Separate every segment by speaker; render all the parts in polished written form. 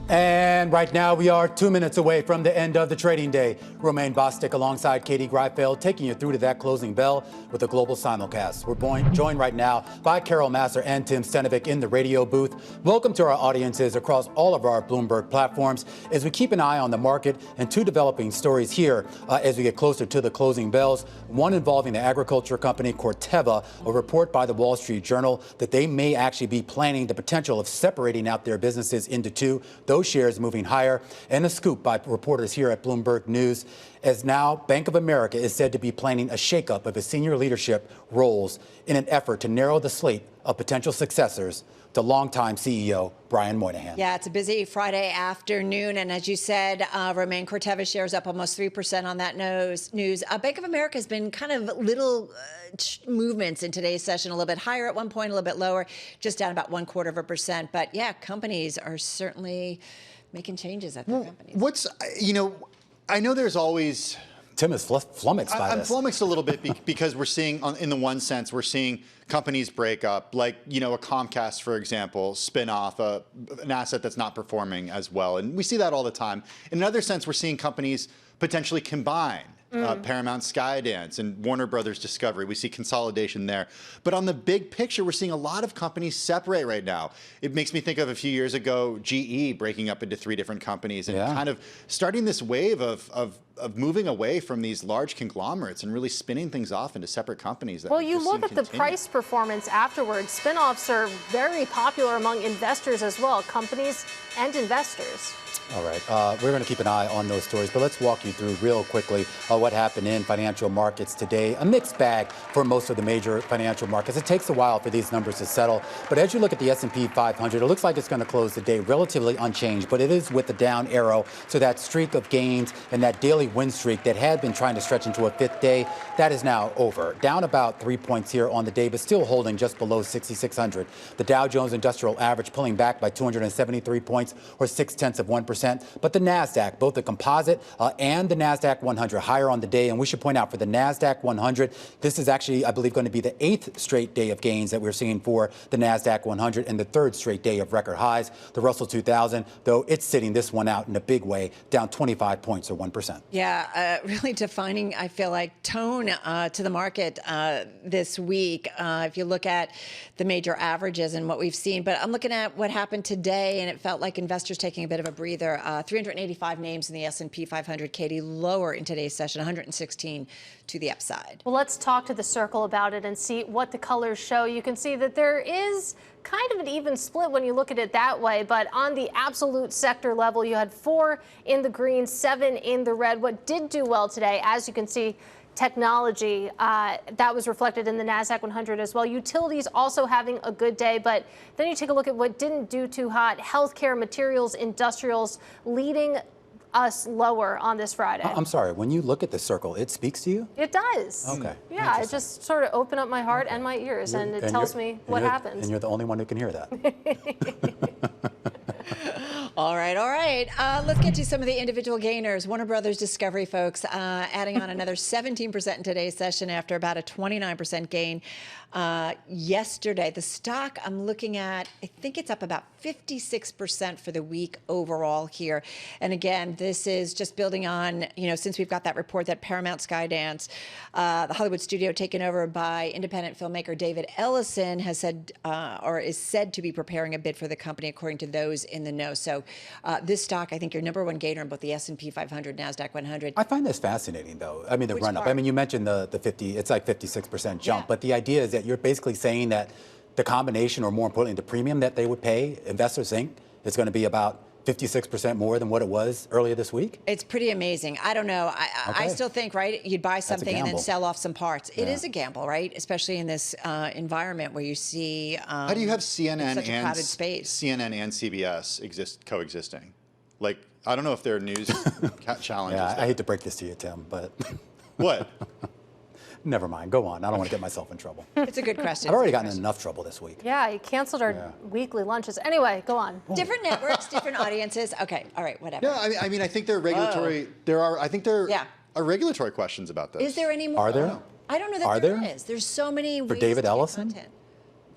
Speaker 1: And right now we are 2 minutes away from the end of the trading day. Romaine Bostick alongside Katie Greifeld taking you through to that closing bell with a global simulcast. We're joined right now by Carol Massar and Tim Stenovec in the radio booth. Welcome to our audiences across all of our Bloomberg platforms as we keep an eye on the market and two developing stories here as we get closer to the closing bells. One involving the agriculture company Corteva, a report by the Wall Street Journal that they may actually be planning the potential of separating out their businesses into two. Those shares moving higher, and a scoop by reporters here at Bloomberg News as now Bank of America is said to be planning a shakeup of its senior leadership roles in an effort to narrow the slate of potential successors to longtime CEO Brian Moynihan.
Speaker 2: Yeah, it's a busy Friday afternoon, and as you said, Romaine, Corteva shares up almost 3% on that news. Bank of America has been kind of little movements in today's session, a little bit higher at one point, a little bit lower, just down about 0.25%. But yeah, companies are certainly making changes at their companies.
Speaker 3: I know there's always...
Speaker 1: Tim is flummoxed by this.
Speaker 3: I'm flummoxed a little bit because we're seeing, in the one sense, we're seeing companies break up, like, a Comcast, for example, spin off an asset that's not performing as well. And we see that all the time. In another sense, we're seeing companies potentially combine. Paramount Skydance and Warner Brothers Discovery. We see consolidation there. But on the big picture, we're seeing a lot of companies separate right now. It makes me think of a few years ago, GE breaking up into 3 different companies and kind of starting this wave of moving away from these large conglomerates and really spinning things off into seperate companies.
Speaker 4: Well, you look at the price performance afterwards. Spin-offs are very popular among investors as well, companies and investors.
Speaker 1: All right. We're going to keep an eye on those stories, but let's walk you through real quickly what happened in financial markets today. A mixed bag for most of the major financial markets. It takes a while for these numbers to settle, but as you look at the S&P 500, it looks like it's going to close the day relatively unchanged, but it is with the down arrow. So that streak of gains and that daily win streak that had been trying to stretch into a 5th day, that is now over. Down about 3 points here on the day, but still holding just below 6,600. The Dow Jones Industrial Average pulling back by 273 points or 0.6%. But the NASDAQ, both the composite and the NASDAQ 100 higher on the day. And we should point out for the NASDAQ 100, this is actually, I believe, going to be the 8th straight day of gains that we're seeing for the NASDAQ 100 and the 3rd straight day of record highs. The Russell 2000, though, it's sitting this one out in a big way, down 25 points or 1%.
Speaker 2: Yeah, really defining, I feel like, tone to the market this week. If you look at the major averages and what we've seen. But I'm looking at what happened today, and it felt like investors taking a bit of a breather. 385 names in the S&P 500, Katie, lower in today's session, 116 to the upside.
Speaker 4: Well, let's talk to the circle about it and see what the colors show. You can see that there is kind of an even split when you look at it that way, but on the absolute sector level, you had 4 in the green, 7 in the red. What did do well today, as you can see, technology, that was reflected in the NASDAQ 100 as well. Utilities also having a good day, but then you take a look at what didn't do too hot. Healthcare, materials, industrials leading us lower on this Friday.
Speaker 1: I'm sorry, when you look at the circle, it speaks to you?
Speaker 4: It does.
Speaker 1: Okay.
Speaker 4: Yeah, I just sort of open up my heart and my ears, and it tells me what happens.
Speaker 1: And you're the only one who can hear that.
Speaker 2: All right. Let's get to some of the individual gainers. Warner Brothers Discovery, folks, adding on another 17% in today's session after about a 29% gain yesterday. The stock I'm looking at, I think it's up about 56% for the week overall here. And again, this is just building on, since we've got that report that Paramount Skydance, the Hollywood studio taken over by independent filmmaker David Ellison, has said or is said to be preparing a bid for the company, according to those in the know. So this stock, I think, your number one gainer in both the S&P 500, NASDAQ 100.
Speaker 1: I find this fascinating, though. I mean, the run up. I mean, you mentioned the 50, it's like 56% jump, but the idea is that you're basically saying that the combination, or more importantly, the premium that they would pay, investors think, is going to be about 56% more than what it was earlier this week?
Speaker 2: It's pretty amazing. I don't know. I still think, right, you'd buy something and then sell off some parts. It is a gamble, right? Especially in this environment where you see
Speaker 3: how do you have CNN
Speaker 2: such a crowded space.
Speaker 3: CNN and CBS coexisting? Like, I don't know if there are news challenges.
Speaker 1: Yeah, I hate to break this to you, Tim, but...
Speaker 3: What?
Speaker 1: Never mind. Go on. I don't want to get myself in trouble.
Speaker 2: It's a good question.
Speaker 1: I've already gotten in enough trouble this week.
Speaker 4: Yeah, you canceled our weekly lunches. Anyway, go on.
Speaker 2: Different networks, different audiences. Okay, all right, whatever.
Speaker 3: Yeah, I mean, I think there are regulatory. There are. I think there are regulatory questions about this.
Speaker 2: Is there any more?
Speaker 1: Are there?
Speaker 2: I don't know that there is. There's so many
Speaker 1: for
Speaker 2: ways
Speaker 1: David
Speaker 2: to
Speaker 1: Ellison.
Speaker 2: Content.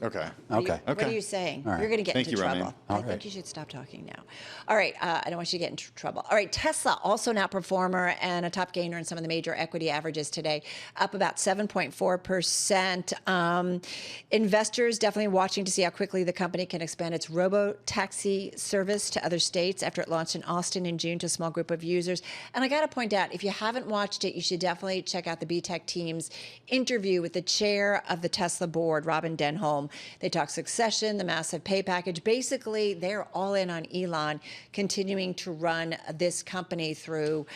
Speaker 3: Okay.
Speaker 1: Okay.
Speaker 2: What are you saying?
Speaker 1: All right.
Speaker 2: You're going to get
Speaker 3: Thank
Speaker 2: into
Speaker 3: you,
Speaker 2: trouble.
Speaker 3: Romaine.
Speaker 2: I
Speaker 1: All
Speaker 2: think
Speaker 1: right.
Speaker 2: you should stop talking now. All right. I don't want you to get into trouble. All right. Tesla, also an outperformer and a top gainer in some of the major equity averages today, up about 7.4%. Investors definitely watching to see how quickly the company can expand its robo-taxi service to other states after it launched in Austin in June to a small group of users. And I got to point out, if you haven't watched it, you should definitely check out the B-Tech team's interview with the chair of the Tesla board, Robin Denholm. They talk succession, the massive pay package. Basically, they're all in on Elon continuing to run this company through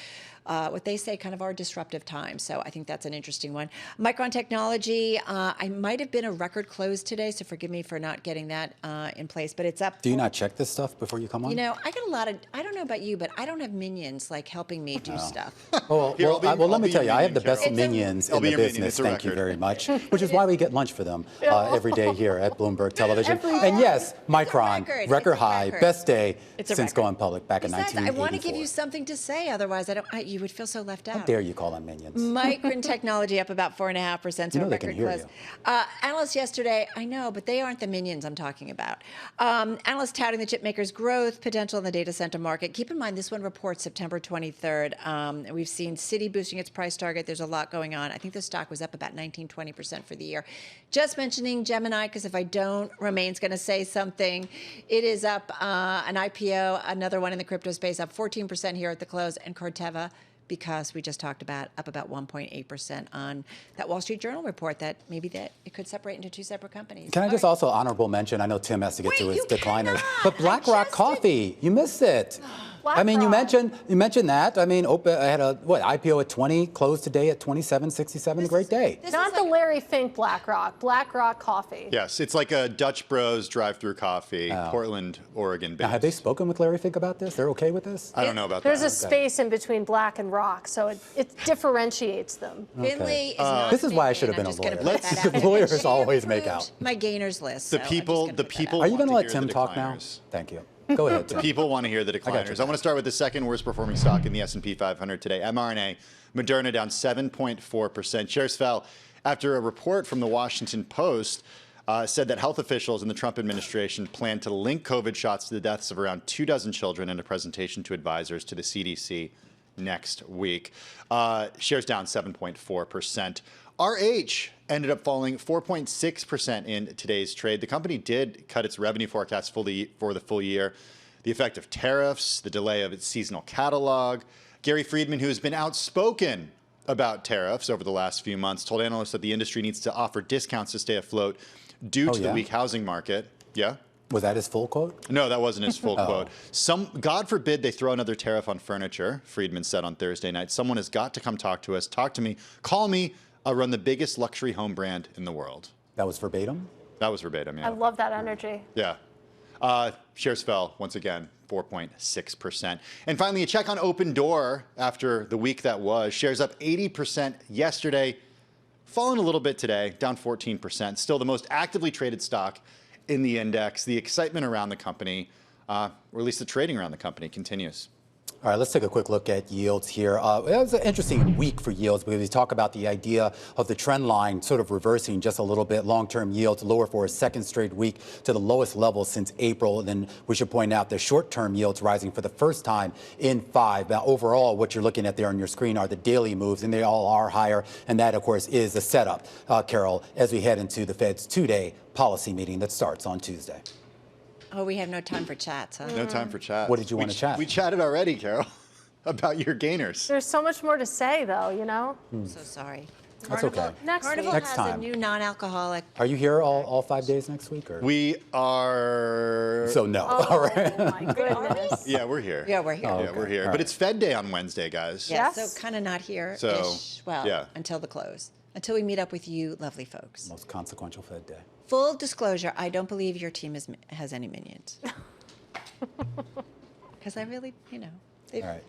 Speaker 2: what they say kind of our disruptive times. So I think that's an interesting one. Micron Technology, I might have been a record close today, so forgive me for not getting that in place, but it's up.
Speaker 1: Do you not check this stuff before you come on?
Speaker 2: You know, I get a lot of, I don't know about you, but I don't have minions like helping me do stuff.
Speaker 1: Well,
Speaker 3: Here,
Speaker 1: let
Speaker 3: I'll
Speaker 1: me
Speaker 3: be
Speaker 1: tell
Speaker 3: your
Speaker 1: you, I have the
Speaker 3: minion,
Speaker 1: best
Speaker 3: Carol.
Speaker 1: minions
Speaker 3: I'll
Speaker 1: in
Speaker 3: be
Speaker 1: the
Speaker 3: your minion.
Speaker 1: business.
Speaker 3: It's a
Speaker 1: Thank you
Speaker 3: record.
Speaker 1: very much. Which is why we get lunch for them every day here at Bloomberg Television. And yes, Micron, record high, best day
Speaker 2: It's a
Speaker 1: since
Speaker 2: record.
Speaker 1: going public back in
Speaker 2: Besides,
Speaker 1: 1984.
Speaker 2: I want to give you something to say, otherwise you would feel so left out.
Speaker 1: How dare you call them minions?
Speaker 2: Micron Technology up about 4.5%. So
Speaker 1: You know
Speaker 2: a
Speaker 1: they can
Speaker 2: record
Speaker 1: hear
Speaker 2: close.
Speaker 1: you.
Speaker 2: Analysts yesterday, I know, but they aren't the minions I'm talking about. Analysts touting the chip makers' growth potential in the data center market. Keep in mind, this one reports September 23rd. We've seen Citi boosting its price target. There's a lot going on. I think the stock was up about 19-20% for the year. Just mentioning Gemini, because if I don't, Romaine's going to say something. It is up an IPO, another one in the crypto space, up 14% here at the close, and Corteva, because we just talked about up about 1.8% on that Wall Street Journal report that maybe that it could separate into two separate companies.
Speaker 1: Can I just also honorable mention, I know Tim has to get to his decliners, but BlackRock Coffee, you missed it. I mean, you mentioned that. I mean, I had a IPO at 20, closed today at 27.67. Great day.
Speaker 4: Not the Larry Fink BlackRock Coffee.
Speaker 3: Yes, it's like a Dutch Bros drive-through coffee, Portland, Oregon based.
Speaker 1: Now, have they spoken with Larry Fink about this? They're okay with this?
Speaker 3: I don't know about
Speaker 4: There's
Speaker 3: that.
Speaker 4: a space in between black and rock, so it differentiates them.
Speaker 2: Finley is not
Speaker 1: This is why I
Speaker 2: minion.
Speaker 1: should have been
Speaker 2: I'm
Speaker 1: a
Speaker 2: just gonna
Speaker 1: lawyer.
Speaker 2: put that out there.
Speaker 1: Lawyers
Speaker 2: She
Speaker 1: always make
Speaker 2: approved
Speaker 1: out.
Speaker 2: my gainers list.
Speaker 3: The
Speaker 2: so I'm
Speaker 3: people,
Speaker 2: just
Speaker 3: the
Speaker 2: gonna put that
Speaker 3: people.
Speaker 2: out.
Speaker 1: Are you
Speaker 3: going to
Speaker 1: let Tim talk now? Thank you. Go ahead, Tim.
Speaker 3: People want to hear the decliners. I want to start with the second worst performing stock in the S&P 500 today, mRNA. Moderna down 7.4%. Shares fell after a report from the Washington Post said that health officials in the Trump administration plan to link COVID shots to the deaths of around 24 children in a presentation to advisors to the CDC next week. Shares down 7.4%. RH ended up falling 4.6% in today's trade. The company did cut its revenue forecast for the full year. The effect of tariffs, the delay of its seasonal catalog. Gary Friedman, who has been outspoken about tariffs over the last few months, told analysts that the industry needs to offer discounts to stay afloat due to the weak housing market. Yeah?
Speaker 1: Was that his full quote?
Speaker 3: No, that wasn't his full quote. God forbid they throw another tariff on furniture, Friedman said on Thursday night. Someone has got to come talk to us, talk to me, call me. I'll run the biggest luxury home brand in the world.
Speaker 1: That was verbatim?
Speaker 3: That was verbatim, yeah.
Speaker 4: I love that energy.
Speaker 3: Yeah. Shares fell, once again, 4.6%. And finally, a check on Open Door after the week that was. Shares up 80% yesterday, fallen a little bit today, down 14%. Still the most actively traded stock in the index. The excitement around the company, or at least the trading around the company, continues.
Speaker 1: All right, let's take a quick look at yields here. It was an interesting week for yields because we talk about the idea of the trend line sort of reversing just a little bit. Long-term yields lower for a second straight week to the lowest level since April. And then we should point out the short-term yields rising for the first time in 5. Now, overall, what you're looking at there on your screen are the daily moves, and they all are higher. And that, of course, is the setup, Carol, as we head into the Fed's two-day policy meeting that starts on Tuesday.
Speaker 2: Oh, we have no time for chats, huh?
Speaker 3: No time for chat.
Speaker 1: What did you want to chat?
Speaker 3: We chatted already, Carol, about your gainers.
Speaker 4: There's so much more to say, though, you know?
Speaker 2: I'm so sorry.
Speaker 1: That's okay.
Speaker 2: Carnival
Speaker 1: Next
Speaker 2: has
Speaker 1: time.
Speaker 2: a new non-alcoholic.
Speaker 1: Are you here all 5 days next week? Or?
Speaker 3: We are...
Speaker 1: So no. All right.
Speaker 4: Oh, my goodness.
Speaker 3: Yeah, we're here.
Speaker 2: Yeah, we're here.
Speaker 1: Oh,
Speaker 3: Yeah,
Speaker 1: okay.
Speaker 3: we're here.
Speaker 1: All
Speaker 3: But
Speaker 1: right.
Speaker 3: it's Fed Day on Wednesday, guys.
Speaker 2: Yeah,
Speaker 4: Yes.
Speaker 2: so kind of not here-ish.
Speaker 3: So,
Speaker 2: Well,
Speaker 3: yeah.
Speaker 2: until the close. Until we meet up with you, lovely folks.
Speaker 1: Most consequential Fed day.
Speaker 2: Full disclosure, I don't believe your team has any minions. Because I really,
Speaker 1: All right.